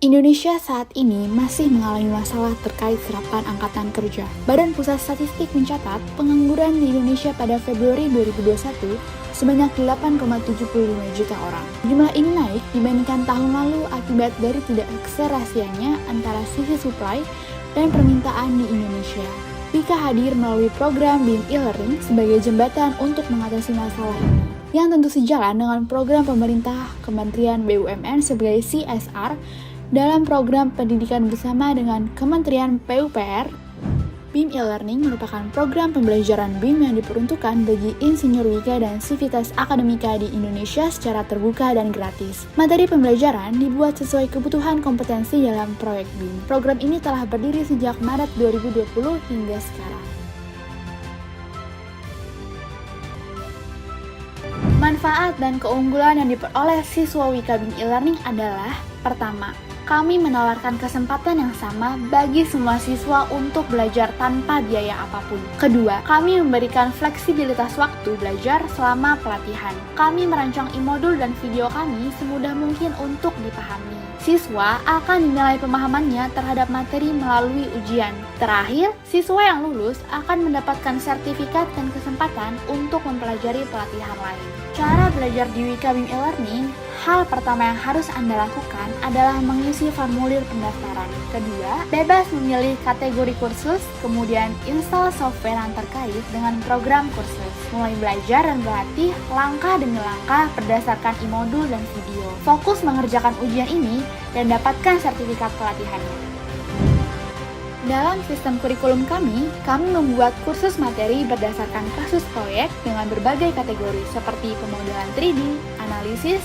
Indonesia saat ini masih mengalami masalah terkait serapan angkatan kerja. Badan Pusat Statistik mencatat pengangguran di Indonesia pada Februari 2021 sebanyak 8,75 juta orang. Jumlah ini naik dibandingkan tahun lalu akibat dari tidak serasianya antara sisi supply dan permintaan di Indonesia. Wika hadir melalui program BIM e-learning sebagai jembatan untuk mengatasi masalah ini, yang tentu sejalan dengan program pemerintah Kementerian BUMN sebagai CSR dalam program pendidikan bersama dengan Kementerian PUPR. BIM e-learning merupakan program pembelajaran BIM yang diperuntukkan bagi insinyur Wika dan sivitas akademika di Indonesia secara terbuka dan gratis. Materi pembelajaran dibuat sesuai kebutuhan kompetensi dalam proyek BIM. Program ini telah berdiri sejak Maret 2020 hingga sekarang. Manfaat dan keunggulan yang diperoleh siswa Wika BIM e-learning adalah: pertama, kami menawarkan kesempatan yang sama bagi semua siswa untuk belajar tanpa biaya apapun. Kedua, kami memberikan fleksibilitas waktu belajar selama pelatihan. Kami merancang e-modul dan video kami semudah mungkin untuk dipahami. Siswa akan dinilai pemahamannya terhadap materi melalui ujian. Terakhir, siswa yang lulus akan mendapatkan sertifikat dan kesempatan untuk mempelajari pelatihan lain. Cara belajar di Wika BIM e-learning, hal pertama yang harus Anda lakukan adalah mengisi formulir pendaftaran. Kedua, bebas memilih kategori kursus, kemudian install software yang terkait dengan program kursus. Mulai belajar dan berlatih langkah demi langkah berdasarkan e-modul dan video. Fokus mengerjakan ujian ini dan dapatkan sertifikat pelatihannya. Dalam sistem kurikulum kami membuat kursus materi berdasarkan kasus proyek dengan berbagai kategori seperti pemodelan 3D, analisis,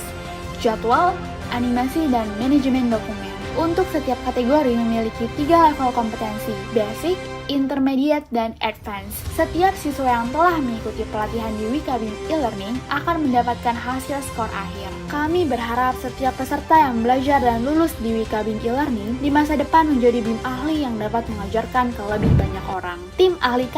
jadwal, animasi, dan manajemen dokumen. Untuk setiap kategori memiliki 3 level kompetensi, basic, intermediate, dan advance. Setiap siswa yang telah mengikuti pelatihan di Wika BIM e-learning akan mendapatkan hasil skor akhir. Kami berharap setiap peserta yang belajar dan lulus di Wika BIM e-learning di masa depan menjadi BIM ahli yang dapat mengajarkan ke lebih banyak orang. Tim ahli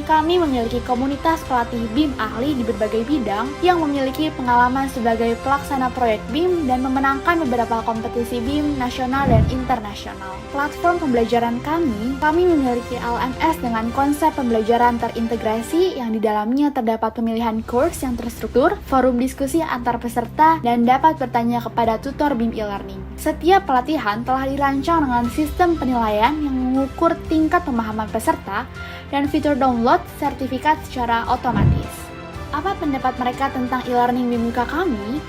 kami memiliki komunitas pelatih BIM ahli di berbagai bidang yang memiliki pengalaman sebagai pelaksana proyek BIM dan memenangkan beberapa kompetisi BIM nasional dan internasional. Platform pembelajaran kami memiliki LMS dengan konsep pembelajaran terintegrasi yang di dalamnya terdapat pemilihan course yang terstruktur, forum diskusi antar peserta, dan dapat bertanya kepada tutor BIM e-learning. Setiap pelatihan telah dirancang dengan sistem penilaian yang mengukur tingkat pemahaman peserta dan fitur download sertifikat secara otomatis. Apa pendapat mereka tentang e-learning BIM Wika kami?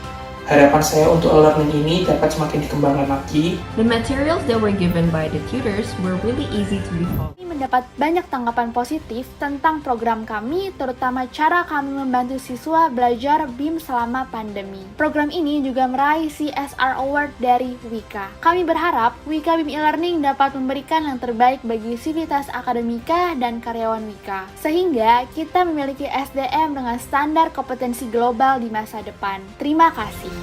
Harapan saya untuk e-learning ini dapat semakin dikembangkan lagi. The materials that were given by the tutors were really easy to be followed. Mendapat banyak tanggapan positif tentang program kami, terutama cara kami membantu siswa belajar BIM selama pandemi. Program ini juga meraih CSR Award dari Wika. Kami berharap Wika BIM e-learning dapat memberikan yang terbaik bagi sivitas akademika dan karyawan Wika, sehingga kita memiliki SDM dengan standar kompetensi global di masa depan. Terima kasih.